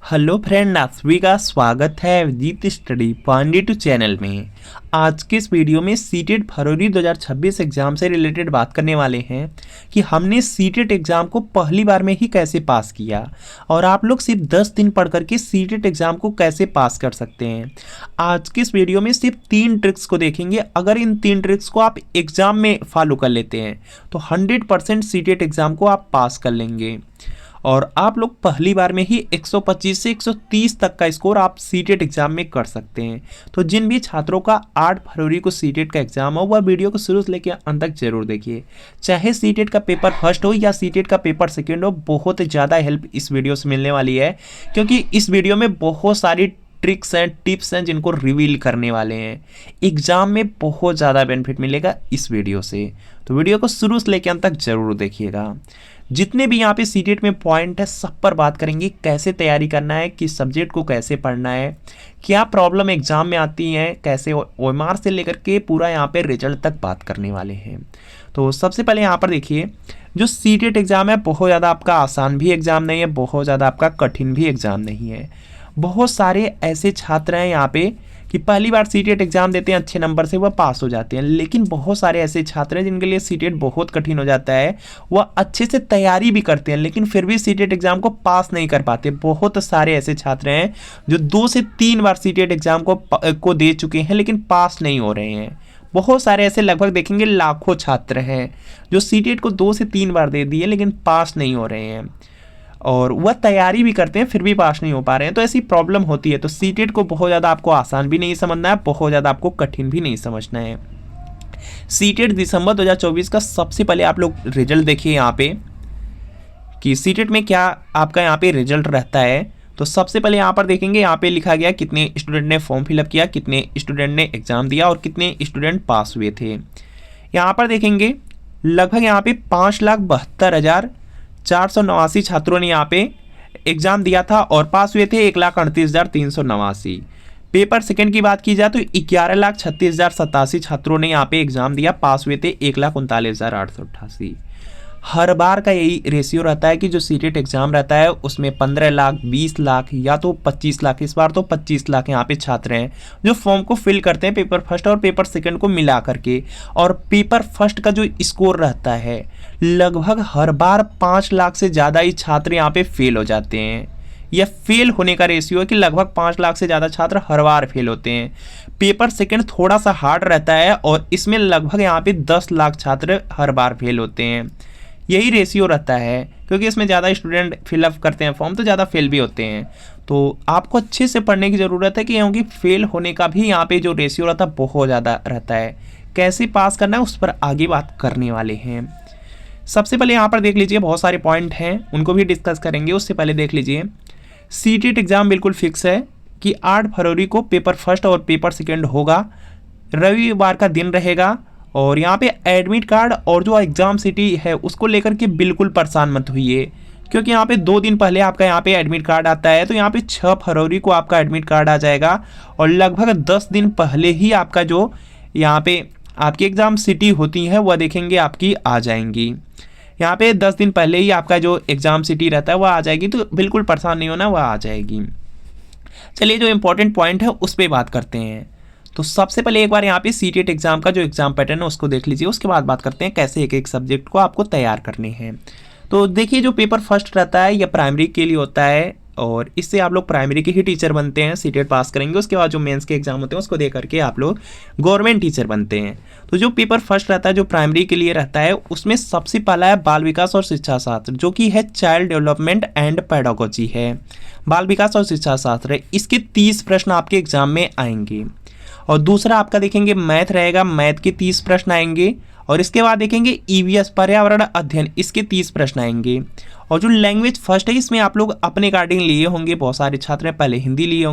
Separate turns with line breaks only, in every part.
Hello friend, आप सभी का स्वागत है अभिजीत स्टडी पॉइंट चैनल में। आज के इस वीडियो में सीटेट फरवरी 2026 एग्जाम से रिलेटेड बात करने वाले हैं कि हमने सीटेट एग्जाम को पहली बार में ही कैसे पास किया और आप लोग सिर्फ 10 दिन पढ़ करके सीटेट एग्जाम को कैसे पास कर सकते हैं। आज के इस वीडियो में सिर्फ 3 ट्रिक्स को देखेंगे। अगर इन 3 ट्रिक्स को आप एग्जाम में फॉलो कर लेते हैं तो 100% सीटेट एग्जाम को आप पास कर लेंगे और आप लोग पहली बार में ही 125 से 130 तक का स्कोर आप सीटेट एग्जाम में कर सकते हैं। तो जिन भी छात्रों का 8 फरवरी को सीटेट का एग्जाम हो वह वीडियो को शुरू से लेकर अंत तक जरूर देखिए। चाहे सीटेट का पेपर फर्स्ट हो या सीटेट का पेपर सेकेंड हो, बहुत ज़्यादा हेल्प इस वीडियो से मिलने वाली है, क्योंकि इस वीडियो में बहुत सारी ट्रिक्स हैं, टिप्स हैं जिनको रिवील करने वाले हैं। एग्जाम में बहुत ज़्यादा बेनिफिट मिलेगा इस वीडियो से, तो वीडियो को शुरू से लेकर अंत तक जरूर देखिएगा। जितने भी यहाँ पे सीटेट में पॉइंट है सब पर बात करेंगे। कैसे तैयारी करना है, किस सब्जेक्ट को कैसे पढ़ना है, क्या प्रॉब्लम एग्जाम में आती है, कैसे ओएमआर से लेकर के पूरा यहाँ पे रिजल्ट तक बात करने वाले हैं। तो सबसे पहले यहाँ पर देखिए, जो सीटेट एग्ज़ाम है बहुत ज़्यादा आपका आसान भी एग्ज़ाम नहीं है, बहुत ज़्यादा आपका कठिन भी एग्ज़ाम नहीं है। बहुत सारे ऐसे छात्र हैं यहाँ पे कि पहली बार सीटेट एग्जाम देते हैं, अच्छे नंबर से वह पास हो जाते हैं, लेकिन बहुत सारे ऐसे छात्र हैं जिनके लिए सीटेट बहुत कठिन हो जाता है। वह अच्छे से तैयारी भी करते हैं लेकिन फिर भी सीटेट एग्जाम को पास नहीं कर पाते। बहुत सारे ऐसे छात्र हैं जो 2 से 3 बार सीटेट एग्जाम को दे चुके हैं लेकिन पास नहीं हो रहे हैं। बहुत सारे ऐसे लगभग देखेंगे लाखों छात्र हैं जो सीटेट को 2 से 3 बार दे दिए लेकिन पास नहीं हो रहे हैं और वह तैयारी भी करते हैं फिर भी पास नहीं हो पा रहे हैं। तो ऐसी प्रॉब्लम होती है। तो सीटेट को बहुत ज़्यादा आपको आसान भी नहीं समझना है, बहुत ज़्यादा आपको कठिन भी नहीं समझना है। सीटेट दिसंबर 2024 का सबसे पहले आप लोग रिजल्ट देखिए यहाँ पे कि सीटेट में क्या आपका यहाँ पे रिजल्ट रहता है। तो सबसे पहले यहाँ पर देखेंगे, यहाँ पे लिखा गया कितने स्टूडेंट ने फॉर्म फिलअप किया, कितने स्टूडेंट ने एग्जाम दिया और कितने स्टूडेंट पास हुए थे। यहाँ पर देखेंगे लगभग यहाँ पे 5,72,489 छात्रों ने यहाँ पे एग्जाम दिया था और पास हुए थे 1,38,389। पेपर सेकंड की बात की जाए तो 11,36,087 छात्रों ने यहाँ पे एग्जाम दिया, पास हुए थे 1,39,888। हर बार का यही रेशियो रहता है कि जो सीटेट एग्जाम रहता है उसमें 15 लाख, 20 लाख या तो 25 लाख, इस बार तो 25 लाख यहाँ पे छात्र हैं जो फॉर्म को फिल करते हैं पेपर फर्स्ट और पेपर सेकंड को मिला करके। और पेपर फर्स्ट का जो स्कोर रहता है लगभग हर बार 5 लाख से ज़्यादा ही छात्र यहाँ पे फेल हो जाते हैं। यह फेल होने का रेशियो है कि लगभग 5 लाख से ज़्यादा छात्र हर बार फेल होते हैं। पेपर सेकंड थोड़ा सा हार्ड रहता है और इसमें लगभग यहाँ पे 10 लाख छात्र हर बार फेल होते हैं। यही रेशियो रहता है क्योंकि इसमें ज़्यादा स्टूडेंट फिलअप करते हैं फॉर्म तो ज़्यादा फेल भी होते हैं। तो आपको अच्छे से पढ़ने की ज़रूरत है कि क्योंकि फेल होने का भी यहाँ पे जो रेशियो रहता है बहुत ज़्यादा रहता है। कैसे पास करना है उस पर आगे बात करने वाले हैं। सबसे पहले यहाँ पर देख लीजिए, बहुत सारे पॉइंट हैं उनको भी डिस्कस करेंगे। उससे पहले देख लीजिए, सीटेट एग्ज़ाम बिल्कुल फिक्स है कि 8 फरवरी को पेपर फर्स्ट और पेपर सेकेंड होगा, रविवार का दिन रहेगा। और यहाँ पे एडमिट कार्ड और जो एग्ज़ाम सिटी है उसको लेकर के बिल्कुल परेशान मत होइए, क्योंकि यहाँ पे 2 दिन पहले आपका यहाँ पे एडमिट कार्ड आता है। तो यहाँ पे 6 फरवरी को आपका एडमिट कार्ड आ जाएगा और लगभग 10 दिन पहले ही आपका जो यहाँ पे आपकी एग्ज़ाम सिटी होती है वह देखेंगे आपकी आ जाएंगी। यहाँ पे 10 दिन पहले ही आपका जो एग्ज़ाम सिटी रहता है वह आ जाएगी, तो बिल्कुल परेशान नहीं होना, वह आ जाएगी। चलिए जो इम्पोर्टेंट पॉइंट है उस पर बात करते हैं। तो सबसे पहले एक बार यहाँ पे सीटेट एग्जाम का जो एग्जाम पैटर्न है उसको देख लीजिए, उसके बाद बात करते हैं कैसे एक एक सब्जेक्ट को आपको तैयार करने हैं। तो देखिए, जो पेपर फर्स्ट रहता है यह प्राइमरी के लिए होता है और इससे आप लोग प्राइमरी के ही टीचर बनते हैं, सीटेट पास करेंगे। उसके बाद जो मेंस के एग्जाम होते हैं उसको दे करके आप लोग गवर्नमेंट टीचर बनते हैं। तो जो पेपर फर्स्ट रहता है जो प्राइमरी के लिए रहता है उसमें सबसे पहला है बाल विकास और शिक्षा शास्त्र, जो कि है चाइल्ड डेवलपमेंट एंड पेडागोजी है। बाल विकास और शिक्षा शास्त्र है, इसके 30 प्रश्न आपके एग्जाम में आएंगे। और दूसरा आपका देखेंगे मैथ रहेगा, मैथ के 30 प्रश्न आएंगे। और इसके बाद देखेंगे ईवीएस पर्यावरण अध्ययन, इसके 30 प्रश्न आएंगे। और जो लैंग्वेज फर्स्ट है इसमें आप लोग अपने अकॉर्डिंग लिए होंगे, बहुत सारे छात्र पहले हिंदी लिए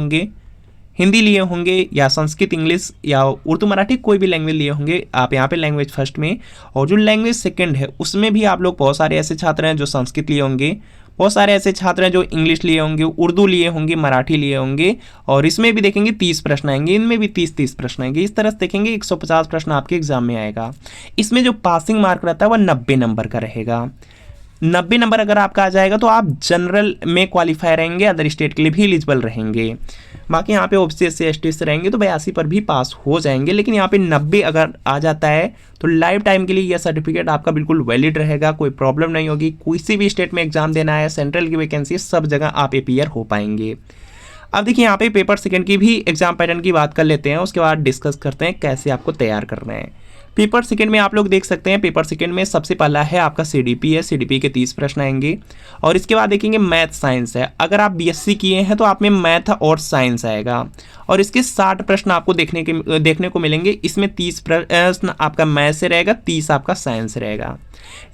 होंगे या संस्कृत, इंग्लिश या उर्दू, मराठी, कोई भी लैंग्वेज लिए होंगे आप यहाँ पे लैंग्वेज फर्स्ट में। और जो लैंग्वेज सेकंड है उसमें भी आप लोग बहुत सारे ऐसे छात्र हैं जो संस्कृत लिए होंगे, बहुत सारे ऐसे छात्र हैं जो इंग्लिश लिए होंगे, उर्दू लिए होंगे, मराठी लिए होंगे। और इसमें भी देखेंगे 30 प्रश्न आएंगे, इनमें भी 30 प्रश्न आएंगे। इस तरह से देखेंगे 150 प्रश्न आपके एग्जाम में आएगा। इसमें जो पासिंग मार्क रहता है वह 90 नंबर का रहेगा। 90 नंबर अगर आपका आ जाएगा तो आप जनरल में क्वालिफाई रहेंगे, अदर स्टेट के लिए भी एलिजिबल रहेंगे। बाकी यहाँ पे ओबीसी एससी एसटी से रहेंगे तो 82 पर भी पास हो जाएंगे, लेकिन यहाँ पे 90 अगर आ जाता है तो लाइफ टाइम के लिए यह सर्टिफिकेट आपका बिल्कुल वैलिड रहेगा, कोई प्रॉब्लम नहीं होगी। किसी भी स्टेट में एग्जाम देना है, सेंट्रल की वैकेंसी, सब जगह आप अपीयर हो पाएंगे। अब देखिए यहाँ पे पेपर सेकंड की भी एग्जाम पैटर्न की बात कर लेते हैं, उसके बाद डिस्कस करते हैं कैसे आपको तैयार करना है। पेपर सेकंड में आप लोग देख सकते हैं, पेपर सेकंड में सबसे पहला है आपका सीडीपी है, सीडीपी के 30 प्रश्न आएंगे। और इसके बाद देखेंगे मैथ साइंस है, अगर आप बीएससी किए हैं तो आप में मैथ और साइंस आएगा और इसके 60 प्रश्न आपको देखने को मिलेंगे। इसमें 30 प्रश्न आपका मैथ से रहेगा, 30 आपका साइंस रहेगा।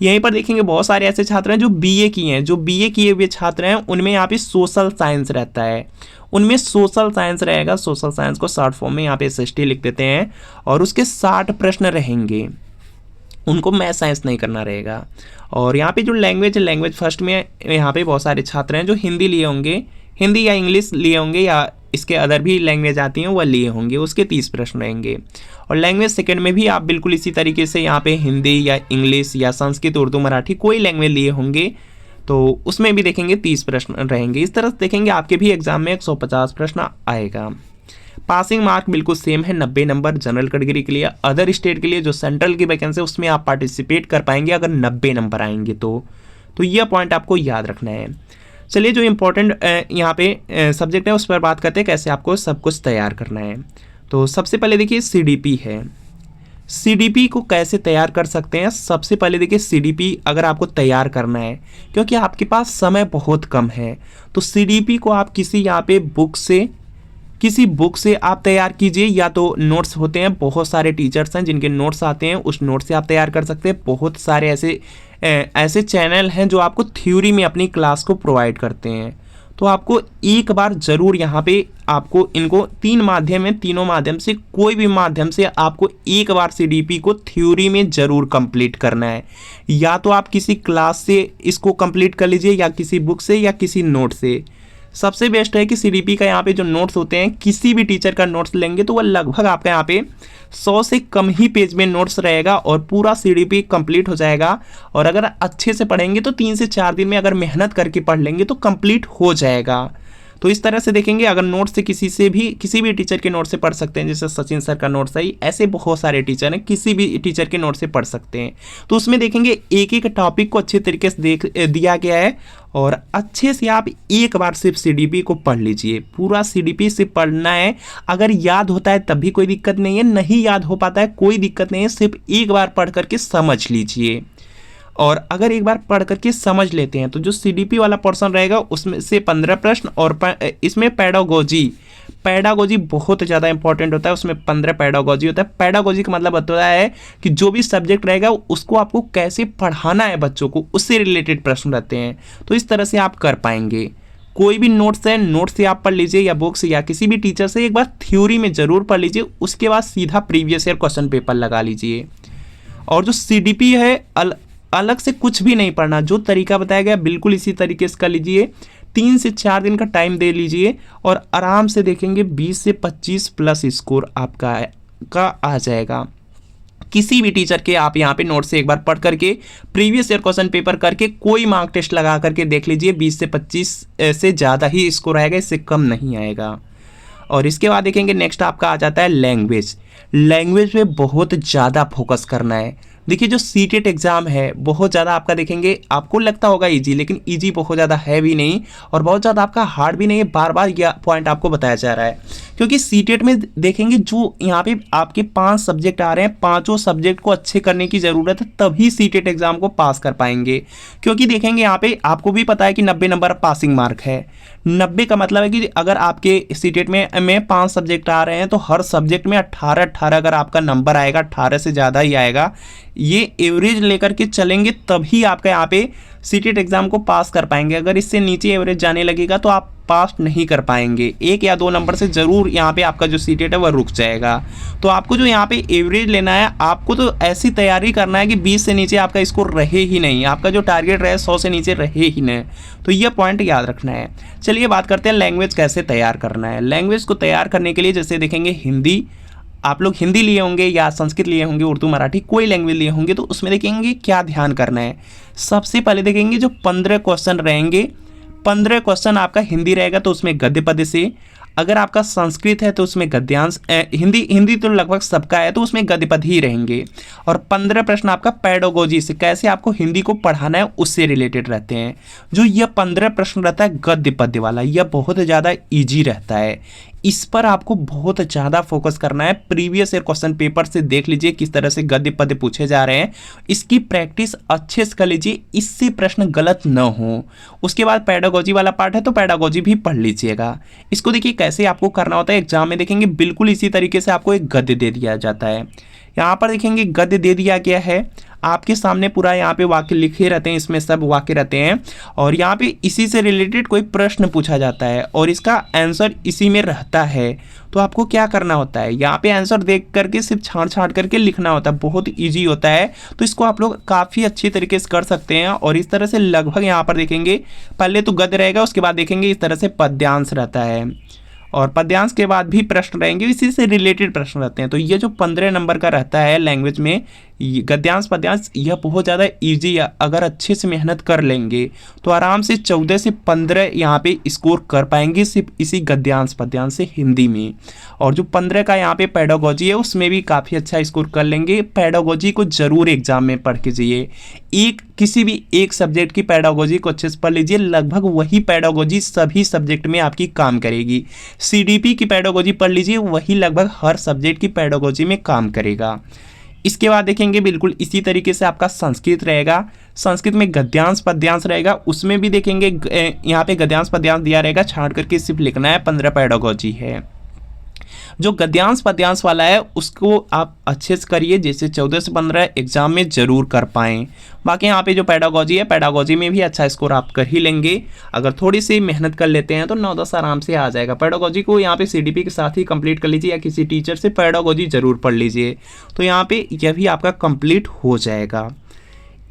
यहीं पर देखेंगे बहुत सारे ऐसे छात्र हैं जो बीए किए हैं, जो बीए किए हुए छात्र हैं उनमें यहाँ पे सोशल साइंस रहता है, उनमें सोशल साइंस रहेगा। सोशल साइंस को शॉर्ट फॉर्म में यहाँ पे एसएसटी लिख देते हैं और उसके 60 प्रश्न रहेंगे, उनको मैथ साइंस नहीं करना रहेगा। और यहाँ पे जो लैंग्वेज है, लैंग्वेज फर्स्ट में यहाँ पे बहुत सारे छात्र हैं जो हिंदी लिए होंगे, हिंदी या इंग्लिश लिए होंगे या इसके अदर भी लैंग्वेज आती हैं वह लिए होंगे, उसके 30 प्रश्न रहेंगे। और लैंग्वेज सेकंड में भी आप बिल्कुल इसी तरीके से यहाँ पे हिंदी या इंग्लिश या संस्कृत, उर्दू, मराठी कोई लैंग्वेज लिए होंगे तो उसमें भी देखेंगे 30 प्रश्न रहेंगे। इस तरह से देखेंगे आपके भी एग्जाम में 150 प्रश्न आएगा। पासिंग मार्क बिल्कुल सेम है, 90 नंबर जनरल कैटेगरी के लिए। अदर स्टेट के लिए जो सेंट्रल की वैकेंसी है उसमें आप पार्टिसिपेट कर पाएंगे अगर 90 नंबर आएंगे तो यह पॉइंट आपको याद रखना है। चलिए जो इम्पोर्टेंट यहाँ पे सब्जेक्ट है उस पर बात करते हैं कैसे आपको सब कुछ तैयार करना है। तो सबसे पहले देखिए सीडीपी है, सीडीपी को कैसे तैयार कर सकते हैं। सबसे पहले देखिए सीडीपी अगर आपको तैयार करना है, क्योंकि आपके पास समय बहुत कम है, तो सीडीपी को आप किसी यहाँ पे किसी बुक से आप तैयार कीजिए, या तो नोट्स होते हैं, बहुत सारे टीचर्स हैं जिनके नोट्स आते हैं, उस नोट से आप तैयार कर सकते हैं। बहुत सारे ऐसे चैनल हैं जो आपको थ्योरी में अपनी क्लास को प्रोवाइड करते हैं। तो आपको एक बार ज़रूर यहाँ पे आपको इनको तीनों माध्यम से कोई भी माध्यम से आपको एक बार सीडीपी को थ्योरी में ज़रूर कंप्लीट करना है। या तो आप किसी क्लास से इसको कंप्लीट कर लीजिए या किसी बुक से या किसी नोट से। सबसे बेस्ट है कि सीडीपी का यहाँ पे जो नोट्स होते हैं, किसी भी टीचर का नोट्स लेंगे तो वह लगभग आपका यहाँ पे 100 से कम ही पेज में नोट्स रहेगा और पूरा सीडीपी कंप्लीट हो जाएगा। और अगर अच्छे से पढ़ेंगे तो 3 से 4 दिन में अगर मेहनत करके पढ़ लेंगे तो कंप्लीट हो जाएगा। तो इस तरह से देखेंगे अगर नोट से किसी भी टीचर के नोट से पढ़ सकते हैं, जैसे सचिन सर का नोट्स है, ऐसे बहुत सारे टीचर हैं, किसी भी टीचर के नोट से पढ़ सकते हैं। तो उसमें देखेंगे एक एक टॉपिक को अच्छे तरीके से दिया गया है और अच्छे से आप एक बार सिर्फ सीडीपी को पढ़ लीजिए। पूरा सीडीपी सिर्फ पढ़ना है, अगर याद होता है तब भी कोई दिक्कत नहीं है, नहीं याद हो पाता है कोई दिक्कत नहीं है, सिर्फ एक बार पढ़ करके समझ लीजिए। और अगर एक बार पढ़ करके समझ लेते हैं तो जो सीडीपी वाला पोर्शन रहेगा उसमें से 15 प्रश्न और इसमें पैडागोजी बहुत ज़्यादा इंपॉर्टेंट होता है, उसमें 15 पैडागोजी होता है। पैडागोजी का मतलब होता है कि जो भी सब्जेक्ट रहेगा उसको आपको कैसे पढ़ाना है बच्चों को, उससे रिलेटेड प्रश्न रहते हैं। तो इस तरह से आप कर पाएंगे। कोई भी नोट्स है, नोट से आप पढ़ लीजिए या बुक से या किसी भी टीचर से एक बार थ्योरी में ज़रूर पढ़ लीजिए, उसके बाद सीधा प्रीवियस ईयर क्वेश्चन पेपर लगा लीजिए। और जो सीडीपी है अलग से कुछ भी नहीं पढ़ना, जो तरीका बताया गया बिल्कुल इसी तरीके से कर लीजिए। 3 से 4 दिन का टाइम दे लीजिए और आराम से देखेंगे 20 से 25 प्लस स्कोर आपका आ जाएगा। किसी भी टीचर के आप यहाँ पे नोट से एक बार पढ़ करके प्रीवियस ईयर क्वेश्चन पेपर करके कोई मार्क टेस्ट लगा करके देख लीजिए, 20 से 25 से ज़्यादा ही स्कोर आएगा, इससे कम नहीं आएगा। और इसके बाद देखेंगे नेक्स्ट आपका आ जाता है लैंग्वेज पे बहुत ज़्यादा फोकस करना है। देखिए जो सीटेट एग्जाम है बहुत ज़्यादा आपका देखेंगे, आपको लगता होगा इजी, लेकिन इजी बहुत ज़्यादा है भी नहीं और बहुत ज़्यादा आपका हार्ड भी नहीं है। बार बार यह पॉइंट आपको बताया जा रहा है, क्योंकि सीटेट में देखेंगे जो यहाँ पे आपके 5 सब्जेक्ट आ रहे हैं, 5 सब्जेक्ट को अच्छे करने की ज़रूरत है, तभी सीटेट एग्जाम को पास कर पाएंगे। क्योंकि देखेंगे यहाँ पे आपको भी पता है कि 90 नंबर पासिंग मार्क है। 90 का मतलब है कि अगर आपके सीटेट में 5 सब्जेक्ट आ रहे हैं तो हर सब्जेक्ट में 18 अगर आपका नंबर आएगा, 18 से ज़्यादा ही आएगा, ये एवरेज लेकर के चलेंगे तभी आपका यहाँ पे सीटेट एग्जाम को पास कर पाएंगे। अगर इससे नीचे एवरेज जाने लगेगा तो आप पास नहीं कर पाएंगे, 1 या 2 नंबर से ज़रूर यहाँ पे आपका जो सीटेट है वह रुक जाएगा। तो आपको जो यहाँ पे एवरेज लेना है, आपको तो ऐसी तैयारी करना है कि 20 से नीचे आपका स्कोर रहे ही नहीं, आपका जो टारगेट रहे 100 से नीचे रहे ही नहीं। तो यह पॉइंट याद रखना है। चलिए बात करते हैं लैंग्वेज कैसे तैयार करना है। लैंग्वेज को तैयार करने के लिए जैसे देखेंगे हिंदी आप लोग हिंदी लिए होंगे या संस्कृत लिए होंगे, उर्दू मराठी कोई लैंग्वेज लिए होंगे, तो उसमें देखेंगे क्या ध्यान करना है। सबसे पहले देखेंगे जो 15 क्वेश्चन रहेंगे, 15 क्वेश्चन आपका हिंदी रहेगा तो उसमें गद्य पद्य से, अगर आपका संस्कृत है तो उसमें गद्यांश, हिंदी तो लगभग सबका है तो उसमें गद्य पद्य ही रहेंगे। और 15 प्रश्न आपका पेडागोजी से, कैसे आपको हिंदी को पढ़ाना है उससे रिलेटेड रहते हैं। जो यह 15 प्रश्न रहता है गद्य पद्य वाला, यह बहुत ज़्यादा ईजी रहता है, इस पर आपको बहुत ज़्यादा फोकस करना है। प्रीवियस ईयर क्वेश्चन पेपर से देख लीजिए किस तरह से गद्य पद्य पूछे जा रहे हैं, इसकी प्रैक्टिस अच्छे से कर लीजिए, इससे प्रश्न गलत न हो। उसके बाद पेडागोजी वाला पार्ट है तो पेडागोजी भी पढ़ लीजिएगा। इसको देखिए कैसे आपको करना होता है, एग्जाम में देखेंगे बिल्कुल इसी तरीके से आपको एक गद्य दे दिया जाता है। यहाँ पर देखेंगे गद्य दे दिया गया है आपके सामने, पूरा यहाँ पे वाक्य लिखे रहते हैं, इसमें सब वाक्य रहते हैं और यहाँ पे इसी से रिलेटेड कोई प्रश्न पूछा जाता है और इसका आंसर इसी में रहता है। तो आपको क्या करना होता है, यहाँ पे आंसर देख करके सिर्फ छांट करके लिखना होता है, बहुत ईजी होता है। तो इसको आप लोग काफ़ी अच्छी तरीके से कर सकते हैं और इस तरह से लगभग यहाँ पर देखेंगे पहले तो गद्य रहेगा, उसके बाद देखेंगे इस तरह से पद्यांश रहता है और पद्यांश के बाद भी प्रश्न रहेंगे, इसी से रिलेटेड प्रश्न रहते हैं। तो ये जो 15 नंबर का रहता है लैंग्वेज में गद्यांश पद्यांश, यह बहुत ज़्यादा इजी है। अगर अच्छे से मेहनत कर लेंगे तो आराम से 14 से 15 यहाँ पे स्कोर कर पाएंगे सिर्फ इसी गद्यांश पद्यांश से हिंदी में। और जो 15 का यहाँ पे पेडागोजी है उसमें भी काफ़ी अच्छा स्कोर कर लेंगे। पेडागोजी को ज़रूर एग्जाम में पढ़ के जाइए, किसी भी एक सब्जेक्ट की पेडागोजी को अच्छे से पढ़ लीजिए, लगभग वही पेडागोजी सभी सब्जेक्ट में आपकी काम करेगी। सीडीपी की पेडागोजी पढ़ लीजिए, वही लगभग हर सब्जेक्ट की पेडागोजी में काम करेगा। इसके बाद देखेंगे बिल्कुल इसी तरीके से आपका संस्कृत रहेगा, संस्कृत में गद्यांश पद्यांश रहेगा, उसमें भी देखेंगे यहाँ पे गद्यांश पद्यांश दिया रहेगा, छांट करके सिर्फ लिखना है, 15 पेडागोजी है। जो गद्यांश पद्यांश वाला है उसको आप अच्छे से करिए, जैसे 14 से 15 एग्जाम में जरूर कर पाएँ। बाकी यहाँ पे जो पेडागोजी है, पेडागोजी में भी अच्छा स्कोर आप कर ही लेंगे, अगर थोड़ी सी मेहनत कर लेते हैं तो 9-10 आराम से आ जाएगा। पेडागोजी को यहाँ पे सीडीपी के साथ ही कंप्लीट कर लीजिए या किसी टीचर से पेडागोजी जरूर पढ़ लीजिए, तो यहाँ पे यह भी आपका कंप्लीट हो जाएगा।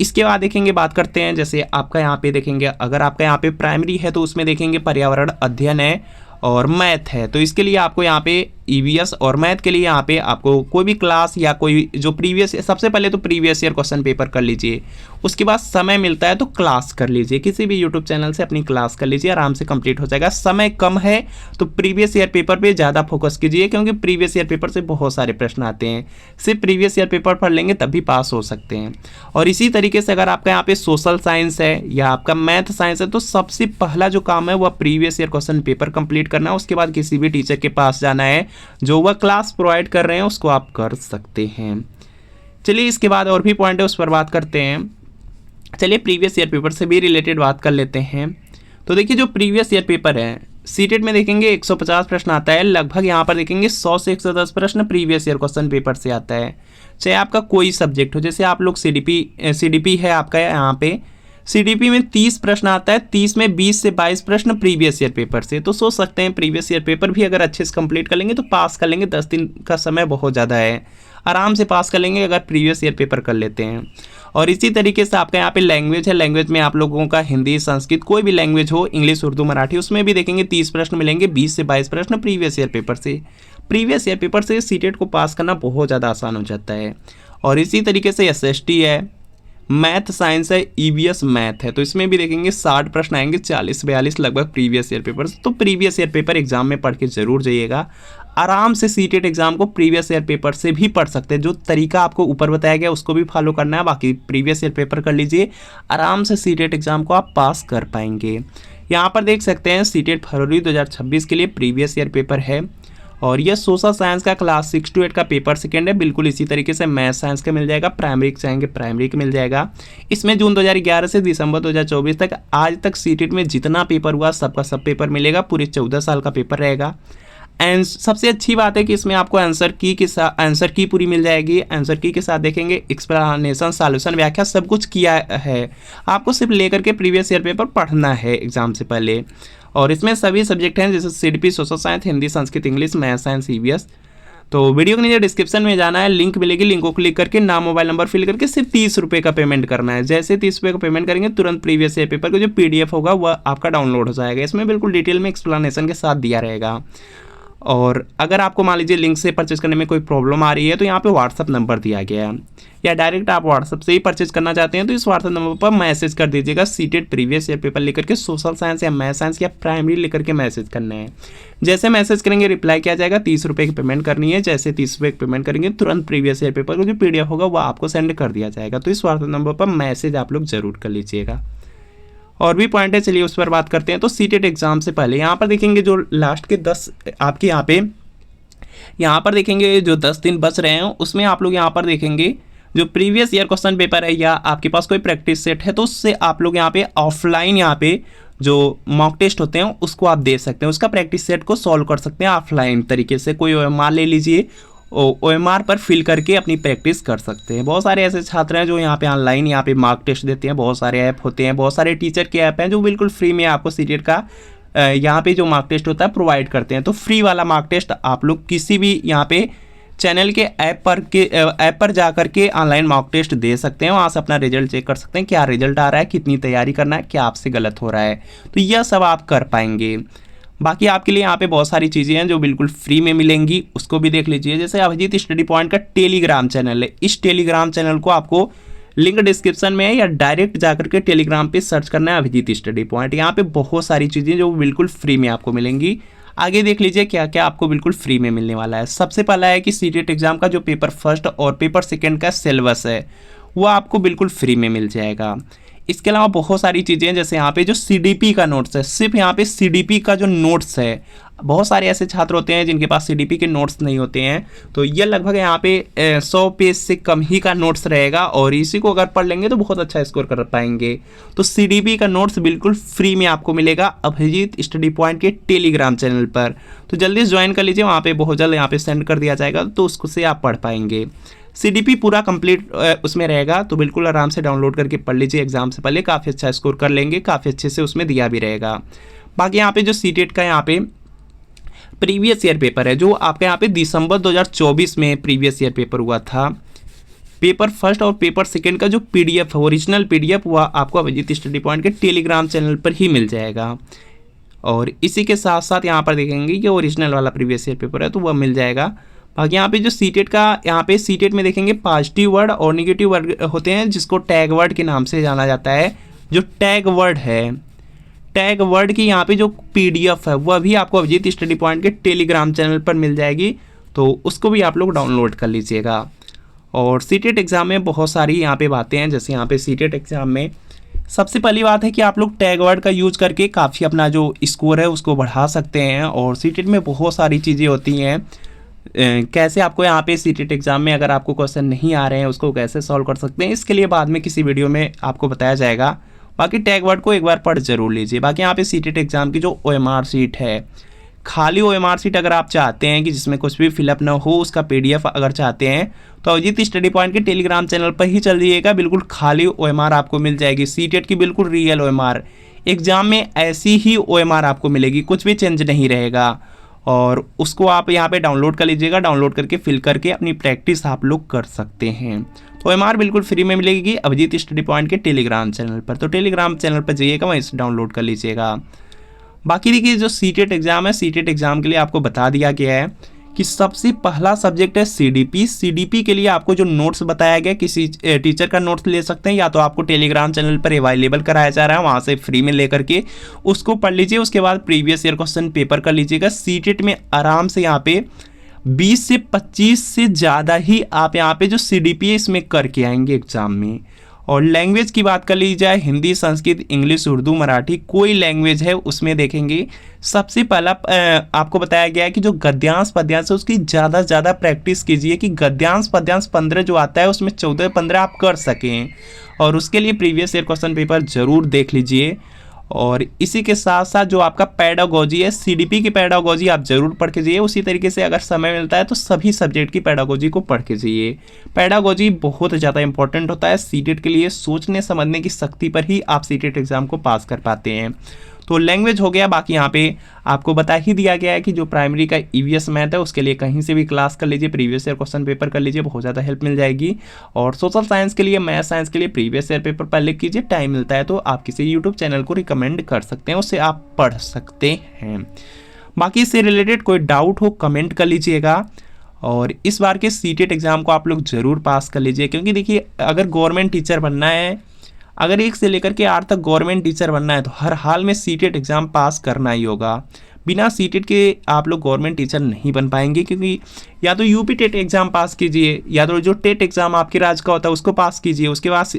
इसके बाद देखेंगे बात करते हैं, जैसे आपका यहाँ पे देखेंगे अगर आपका यहाँ पे प्राइमरी है तो उसमें देखेंगे पर्यावरण अध्ययन है और मैथ है, तो इसके लिए आपको यहाँ पे ईवीएस और मैथ के लिए यहाँ पे आपको कोई भी क्लास या कोई जो प्रीवियस, सबसे पहले तो प्रीवियस ईयर क्वेश्चन पेपर कर लीजिए, उसके बाद समय मिलता है तो क्लास कर लीजिए, किसी भी यूट्यूब चैनल से अपनी क्लास कर लीजिए, आराम से कंप्लीट हो जाएगा। समय कम है तो प्रीवियस ईयर पेपर पे ज़्यादा फोकस कीजिए, क्योंकि प्रीवियस ईयर पेपर से बहुत सारे प्रश्न आते हैं, सिर्फ प्रीवियस ईयर पेपर पढ़ लेंगे तब भी पास हो सकते हैं। और इसी तरीके से अगर आपका यहाँ पे सोशल साइंस है या आपका मैथ साइंस है तो सबसे पहला जो काम है वह previous year question paper complete करना है, उसके बाद किसी भी टीचर के पास जाना है, जो वह क्लास प्रोवाइड कर रहे हैं उसको आप कर सकते हैं। चलिए इसके बाद और भी पॉइंट है उस पर बात करते हैं। चलिए प्रीवियस ईयर पेपर से भी रिलेटेड बात कर लेते हैं। तो देखिए जो प्रीवियस ईयर पेपर है सीटेट में देखेंगे 150 प्रश्न आता है, लगभग यहाँ पर देखेंगे 100 से 110 प्रश्न प्रीवियस ईयर क्वेश्चन पेपर से आता है, चाहे आपका कोई सब्जेक्ट हो। जैसे आप लोग सीडीपी है आपका, यहाँ पे सीडीपी में 30 प्रश्न आता है, 30 में 20 से 22 प्रश्न प्रीवियस ईयर पेपर से, तो सोच सकते हैं प्रीवियस ईयर पेपर भी अगर अच्छे से कंप्लीट कर लेंगे तो पास कर लेंगे। 10 दिन का समय बहुत ज़्यादा है, आराम से पास कर लेंगे अगर प्रीवियस ईयर पेपर कर लेते हैं। और इसी तरीके से आपका यहाँ पे लैंग्वेज है, लैंग्वेज में आप लोगों का हिंदी संस्कृत कोई भी लैंग्वेज हो, इंग्लिश उर्दू मराठी, उसमें भी देखेंगे 30 प्रश्न मिलेंगे, 20 से 22 प्रश्न प्रीवियस ईयर पेपर से। प्रीवियस ईयर पेपर से सीटेट को पास करना बहुत ज़्यादा आसान हो जाता है। और इसी तरीके से एसएसटी है, मैथ साइंस है, ईवीएस मैथ है, तो इसमें भी देखेंगे 60 प्रश्न आएंगे, 40-42 लगभग प्रीवियस ईयर पेपर। तो प्रीवियस ईयर पेपर एग्जाम में पढ़ के जरूर जाइएगा, आराम से सीटेट एग्जाम को प्रीवियस ईयर पेपर से भी पढ़ सकते हैं। जो तरीका आपको ऊपर बताया गया उसको भी फॉलो करना है, बाकी प्रीवियस ईयर पेपर कर लीजिए, आराम से सीटेट एग्जाम को आप पास कर पाएंगे। यहाँ पर देख सकते हैं सीटेट फरवरी 2026 के लिए प्रीवियस ईयर पेपर है और यह सोशल साइंस का क्लास 6 to 8 का पेपर सेकेंड है। बिल्कुल इसी तरीके से मैथ साइंस का मिल जाएगा, प्राइमरी चाहेंगे प्राइमरी का मिल जाएगा। इसमें जून 2011 से दिसंबर 2024 तक आज तक सीटेट में जितना पेपर हुआ सबका सब पेपर मिलेगा, पूरे 14 साल का पेपर रहेगा। एंड सबसे अच्छी बात है कि इसमें आपको आंसर की पूरी मिल जाएगी। आंसर की के साथ देखेंगे एक्सप्लेनेशन, सॉल्यूशन, व्याख्या सब कुछ किया है, आपको सिर्फ लेकर के प्रीवियस ईयर पेपर पढ़ना है एग्जाम से पहले। और इसमें सभी सब्जेक्ट हैं जैसे CDP, social science, Hindi, Sanskrit, English, math science, EVS. तो वीडियो के नीचे डिस्क्रिप्शन में जाना है, लिंक मिलेगी, लिंक को क्लिक करके नाम मोबाइल नंबर फिल करके सिर्फ 30 रुपये का पेमेंट करना है। जैसे 30 रुपये का पेमेंट करेंगे तुरंत प्रीवियस ईयर पेपर का जो PDF होगा वह आपका डाउनलोड हो जाएगा। इसमें बिल्कुल डिटेल में एक्सप्लेनेशन के साथ दिया रहेगा। और अगर आपको मान लीजिए लिंक से परचेज करने में कोई प्रॉब्लम आ रही है तो यहाँ पे व्हाट्सअप नंबर दिया गया है, या डायरेक्ट आप व्हाट्सअप से ही परचेज करना चाहते हैं तो इस व्हाट्सअप नंबर पर मैसेज कर दीजिएगा सीटेट प्रीवियस ईयर पेपर लेकर के, सोशल साइंस या मैथ साइंस या प्राइमरी लेकर के मैसेज करना है। जैसे मैसेज करेंगे रिप्लाई किया जाएगा, 30 रुपये की पेमेंट करनी है। जैसे 30 रुपये की पेमेंट करेंगे तुरंत प्रीवियस ईयर पेपर का जो PDF होगा वो आपको सेंड कर दिया जाएगा। तो इस व्हाट्सअप नंबर पर मैसेज आप लोग जरूर कर लीजिएगा। और भी पॉइंट है, चलिए उस पर बात करते हैं। तो सीटेट एग्जाम से पहले यहाँ पर देखेंगे जो लास्ट के 10 आपके यहाँ पर देखेंगे जो 10 दिन बच रहे हैं उसमें आप लोग यहाँ पर देखेंगे जो प्रीवियस ईयर क्वेश्चन पेपर है या आपके पास कोई प्रैक्टिस सेट है तो उससे आप लोग यहाँ पे ऑफलाइन यहाँ पे जो मॉक टेस्ट होते हैं उसको आप दे सकते हैं, उसका प्रैक्टिस सेट को सॉल्व कर सकते हैं ऑफलाइन तरीके से। कोई OMR ले लीजिए, OMR पर फिल करके अपनी प्रैक्टिस कर सकते हैं। बहुत सारे ऐसे छात्र हैं जो यहाँ पे ऑनलाइन यहाँ पे मार्क टेस्ट देते हैं, बहुत सारे ऐप होते हैं, बहुत सारे टीचर के ऐप हैं जो बिल्कुल फ्री में आपको सीटेट का यहाँ पे जो मार्क टेस्ट होता है प्रोवाइड करते हैं। तो फ्री वाला मार्क टेस्ट आप लोग किसी भी यहाँ पे चैनल के ऐप पर जा करके ऑनलाइन मॉक टेस्ट दे सकते हैं, वहाँ से अपना रिजल्ट चेक कर सकते हैं, क्या रिजल्ट आ रहा है, कितनी तैयारी करना है, क्या आपसे गलत हो रहा है, तो यह सब आप कर पाएंगे। बाकी आपके लिए यहाँ पे बहुत सारी चीज़ें हैं जो बिल्कुल फ्री में मिलेंगी, उसको भी देख लीजिए। जैसे अभिजीत स्टडी पॉइंट का टेलीग्राम चैनल है, इस टेलीग्राम चैनल को आपको लिंक डिस्क्रिप्शन में है या डायरेक्ट जाकर के टेलीग्राम पे सर्च करना है अभिजीत स्टडी पॉइंट। यहाँ पे बहुत सारी चीज़ें जो बिल्कुल फ्री में आपको मिलेंगी। आगे देख लीजिए क्या क्या आपको बिल्कुल फ्री में मिलने वाला है। सबसे पहला है कि सीटेट एग्जाम का जो पेपर फर्स्ट और पेपर सेकंड का सिलेबस है वो आपको बिल्कुल फ्री में मिल जाएगा। इसके अलावा बहुत सारी चीज़ें हैं, जैसे यहाँ पे जो CDP का नोट्स है, सिर्फ यहाँ पे CDP का जो नोट्स है, बहुत सारे ऐसे छात्र होते हैं जिनके पास CDP के नोट्स नहीं होते हैं, तो ये लगभग यहाँ पे 100 पेज से कम ही का नोट्स रहेगा और इसी को अगर पढ़ लेंगे तो बहुत अच्छा स्कोर कर पाएंगे। तो CDP का नोट्स बिल्कुल फ्री में आपको मिलेगा अभिजीत स्टडी पॉइंट के टेलीग्राम चैनल पर, तो जल्दी से ज्वाइन कर लीजिए, वहाँ पे बहुत जल्द यहाँ पे सेंड कर दिया जाएगा तो उसको से आप पढ़ पाएंगे। CDP पूरा कंप्लीट उसमें रहेगा, तो बिल्कुल आराम से डाउनलोड करके पढ़ लीजिए, एग्जाम से पहले काफ़ी अच्छा स्कोर कर लेंगे, काफ़ी अच्छे से उसमें दिया भी रहेगा। बाकी यहाँ पे जो सीटेट का यहाँ पे प्रीवियस ईयर पेपर है जो आपके यहाँ पे दिसंबर 2024 में प्रीवियस ईयर पेपर हुआ था, पेपर फर्स्ट और पेपर सेकंड का जो PDF है, ओरिजिनल PDF हुआ आपको अभिजीत स्टडी पॉइंट के टेलीग्राम चैनल पर ही मिल जाएगा। और इसी के साथ साथ यहाँ पर देखेंगे कि ओरिजिनल वाला प्रीवियस ईयर पेपर है तो वह मिल जाएगा। बाकी यहाँ पे जो सीटेट का यहाँ पे सीटेट में देखेंगे पॉजिटिव वर्ड और निगेटिव वर्ड होते हैं जिसको टैग वर्ड के नाम से जाना जाता है। जो टैग वर्ड है, टैग वर्ड की यहाँ पे जो PDF है वह भी आपको अभिजीत स्टडी पॉइंट के टेलीग्राम चैनल पर मिल जाएगी, तो उसको भी आप लोग डाउनलोड कर लीजिएगा। और सीटेट एग्ज़ाम में बहुत सारी यहाँ पे बातें हैं, जैसे यहाँ पे सीटेट एग्ज़ाम में सबसे पहली बात है कि आप लोग टैग वर्ड का यूज करके काफ़ी अपना जो स्कोर है उसको बढ़ा सकते हैं। और सीटेट में बहुत सारी चीज़ें होती हैं, कैसे आपको यहाँ पे सीटेट एग्ज़ाम में अगर आपको क्वेश्चन नहीं आ रहे हैं उसको कैसे सॉल्व कर सकते हैं, इसके लिए बाद में किसी वीडियो में आपको बताया जाएगा। बाकी टैग वर्ड को एक बार पढ़ जरूर लीजिए। बाकी यहाँ पे सीटेट एग्ज़ाम की जो OMR शीट है, खाली OMR शीट अगर आप चाहते हैं कि जिसमें कुछ भी फिलअप ना हो, उसका PDF अगर चाहते हैं तो अभिजीत स्टडी पॉइंट के टेलीग्राम चैनल पर ही चल जाइएगा, बिल्कुल खाली OMR आपको मिल जाएगी। सीटेट की बिल्कुल रियल OMR, एग्ज़ाम में ऐसी ही OMR आपको मिलेगी, कुछ भी चेंज नहीं रहेगा। और उसको आप यहाँ पे डाउनलोड कर लीजिएगा, डाउनलोड करके फिल करके अपनी प्रैक्टिस आप लोग कर सकते हैं। तो OMR बिल्कुल फ्री में मिलेगी अभिजीत स्टडी पॉइंट के टेलीग्राम चैनल पर, तो टेलीग्राम चैनल पर जाइएगा, वहीं से डाउनलोड कर लीजिएगा। बाकी देखिए जो सीटेट एग्ज़ाम है, सीटेट एग्ज़ाम के लिए आपको बता दिया गया है कि सबसे पहला सब्जेक्ट है CDP। CDP के लिए आपको जो नोट्स बताया गया, किसी टीचर का नोट्स ले सकते हैं या तो आपको टेलीग्राम चैनल पर अवेलेबल कराया जा रहा है, वहाँ से फ्री में लेकर के उसको पढ़ लीजिए। उसके बाद प्रीवियस ईयर क्वेश्चन पेपर कर लीजिएगा। सीटेट में आराम से यहाँ पे 20 से 25 से ज़्यादा ही आप यहाँ पे जो CDP है इसमें करके आएंगे एग्ज़ाम में। और लैंग्वेज की बात कर ली जाए, हिंदी, संस्कृत, इंग्लिश, उर्दू, मराठी, कोई लैंग्वेज है उसमें देखेंगे सबसे पहला आपको बताया गया है कि जो गद्यांश पद्यांश है उसकी ज़्यादा से ज़्यादा प्रैक्टिस कीजिए कि गद्यांश पद्यांश 15 जो आता है उसमें 14-15 आप कर सकें। और उसके लिए प्रीवियस ईयर क्वेश्चन पेपर ज़रूर देख लीजिए। और इसी के साथ साथ जो आपका पेडागोजी है, CDP की पेडागोजी आप जरूर पढ़ के जाइए। उसी तरीके से अगर समय मिलता है तो सभी सब्जेक्ट की पेडागोजी को पढ़ के जाइए। पेडागोजी बहुत ज़्यादा इंपॉर्टेंट होता है सीटेट के लिए, सोचने समझने की शक्ति पर ही आप सीटेट एग्ज़ाम को पास कर पाते हैं। तो लैंग्वेज हो गया। बाकी यहाँ पे आपको बता ही दिया गया है कि जो प्राइमरी का EVS मैथ है उसके लिए कहीं से भी क्लास कर लीजिए, प्रीवियस ईयर क्वेश्चन पेपर कर लीजिए, बहुत ज़्यादा हेल्प मिल जाएगी। और सोशल साइंस के लिए, मैथ साइंस के लिए प्रीवियस ईयर पेपर पहले कीजिए, टाइम मिलता है तो आप किसी यूट्यूब चैनल को रिकमेंड कर सकते हैं, उससे आप पढ़ सकते हैं। बाकी इससे रिलेटेड कोई डाउट हो कमेंट कर लीजिएगा। और इस बार के सीटेट एग्ज़ाम को आप लोग ज़रूर पास कर लीजिए, क्योंकि देखिए अगर गवर्नमेंट टीचर बनना है, अगर 1 से लेकर के 8 तक गवर्नमेंट टीचर बनना है तो हर हाल में सीटेट एग्ज़ाम पास करना ही होगा। बिना सीटेट के आप लोग गवर्नमेंट टीचर नहीं बन पाएंगे, क्योंकि या तो यूपी टेट एग्ज़ाम पास कीजिए या तो जो टेट एग्ज़ाम आपके राज्य का होता है उसको पास कीजिए, उसके बाद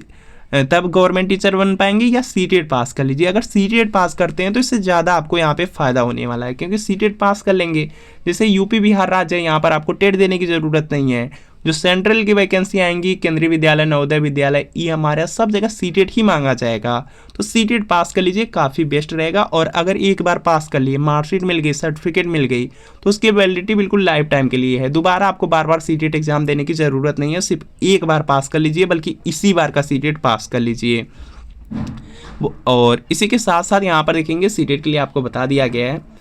तब गवर्नमेंट टीचर बन पाएंगे, या सीटेट पास कर लीजिए। अगर सीटेट पास करते हैं तो इससे ज़्यादा आपको यहाँ पे फ़ायदा होने वाला है, क्योंकि सीटेट पास कर लेंगे, जैसे यूपी बिहार राज्य है यहाँ पर आपको टेट देने की ज़रूरत नहीं है। जो सेंट्रल की वैकेंसी आएंगी, केंद्रीय विद्यालय, नवोदय विद्यालय, ये हमारा सब जगह सीटेट ही मांगा जाएगा। तो सीटेट पास कर लीजिए, काफ़ी बेस्ट रहेगा। और अगर एक बार पास कर लिए, मार्कशीट मिल गई, सर्टिफिकेट मिल गई, तो उसकी वैलिडिटी बिल्कुल लाइफ टाइम के लिए है। दोबारा आपको बार बार सीटेट एग्जाम देने की ज़रूरत नहीं है, सिर्फ एक बार पास कर लीजिए, बल्कि इसी बार का सीटेट पास कर लीजिए। और इसी के साथ साथ यहाँ पर देखेंगे सीटेट के लिए आपको बता दिया गया है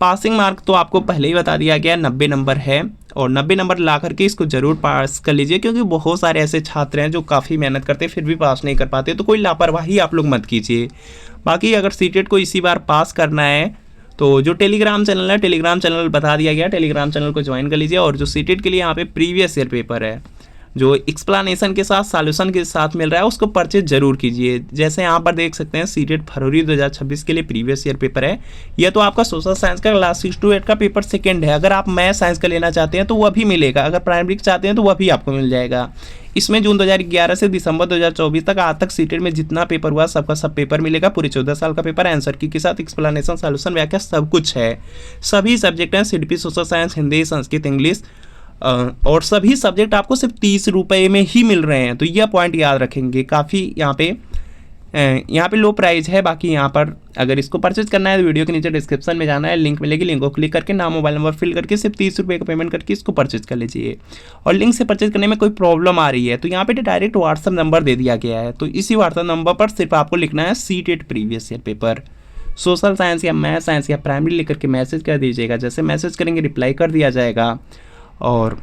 पासिंग मार्क, तो आपको पहले ही बता दिया गया है 90 नंबर है, और 90 नंबर ला करके इसको ज़रूर पास कर लीजिए, क्योंकि बहुत सारे ऐसे छात्र हैं जो काफ़ी मेहनत करते हैं फिर भी पास नहीं कर पाते, तो कोई लापरवाही आप लोग मत कीजिए। बाकी अगर सीटेट को इसी बार पास करना है तो जो टेलीग्राम चैनल है, टेलीग्राम चैनल बता दिया गया, टेलीग्राम चैनल को ज्वाइन कर लीजिए। और जो सीटेट के लिए यहाँ पे प्रीवियस ईयर पेपर है जो एक्सप्लेनेशन के साथ सॉल्यूशन के साथ मिल रहा है, उसको परचेज जरूर कीजिए। जैसे यहाँ पर देख सकते हैं सीटेट फरवरी 2026 के लिए प्रीवियस ईयर पेपर है। यह तो आपका सोशल साइंस का क्लास 6 to 8 का पेपर सेकंड है। अगर आप मैथ साइंस का लेना चाहते हैं तो वह भी मिलेगा, अगर प्राइमरी चाहते हैं तो वह भी आपको मिल जाएगा। इसमें जून 2011 से दिसंबर 2024 तक आज तक सीटेट में जितना पेपर हुआ सबका सब पेपर मिलेगा। पूरे 14 साल का पेपर आंसर की के साथ एक्सप्लेनेशन, सॉल्यूशन, व्याख्या सब कुछ है। सभी सब्जेक्ट हैं, CDP, social science, Hindi, Sanskrit, English, और सभी सब्जेक्ट आपको सिर्फ 30 रुपये में ही मिल रहे हैं। तो यह पॉइंट याद रखेंगे, काफ़ी यहाँ पे लो प्राइस है। बाकी यहाँ पर अगर इसको परचेज करना है तो वीडियो के नीचे डिस्क्रिप्शन में जाना है, लिंक मिलेगी, लिंक को क्लिक करके नाम, मोबाइल नंबर फिल करके सिर्फ 30 रुपये का पेमेंट करके इसको परचेज कर लीजिए। और लिंक से परचेज करने में कोई प्रॉब्लम आ रही है तो यहाँ पे डायरेक्ट व्हाट्सअप नंबर दे दिया गया है, तो इसी व्हाट्सअप नंबर पर सिर्फ आपको लिखना है CTET previous year paper, social science या मैथ साइंस या प्राइमरी लिख करके मैसेज कर दीजिएगा। जैसे मैसेज करेंगे रिप्लाई कर दिया जाएगा, और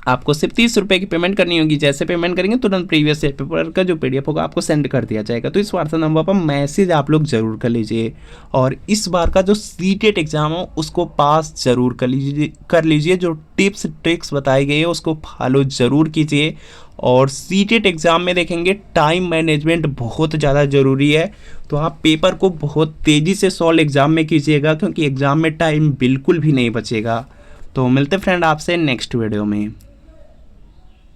आपको सिर्फ 30 रुपये की पेमेंट करनी होगी। जैसे पेमेंट करेंगे तुरंत प्रीवियस ईयर पेपर का जो PDF होगा आपको सेंड कर दिया जाएगा। तो इस व्हाट्सएप नंबर पर मैसेज आप लोग ज़रूर कर लीजिए, और इस बार का जो सीटेट एग्ज़ाम हो उसको पास ज़रूर कर लीजिए। जो टिप्स ट्रिक्स बताई गई है उसको फॉलो ज़रूर कीजिए। और सीटेट एग्ज़ाम में देखेंगे टाइम मैनेजमेंट बहुत ज़्यादा ज़रूरी है, तो आप पेपर को बहुत तेज़ी से सॉल्व एग्ज़ाम में कीजिएगा, क्योंकि एग्ज़ाम में टाइम बिल्कुल भी नहीं बचेगा। तो मिलते फ्रेंड आपसे नेक्स्ट वीडियो में।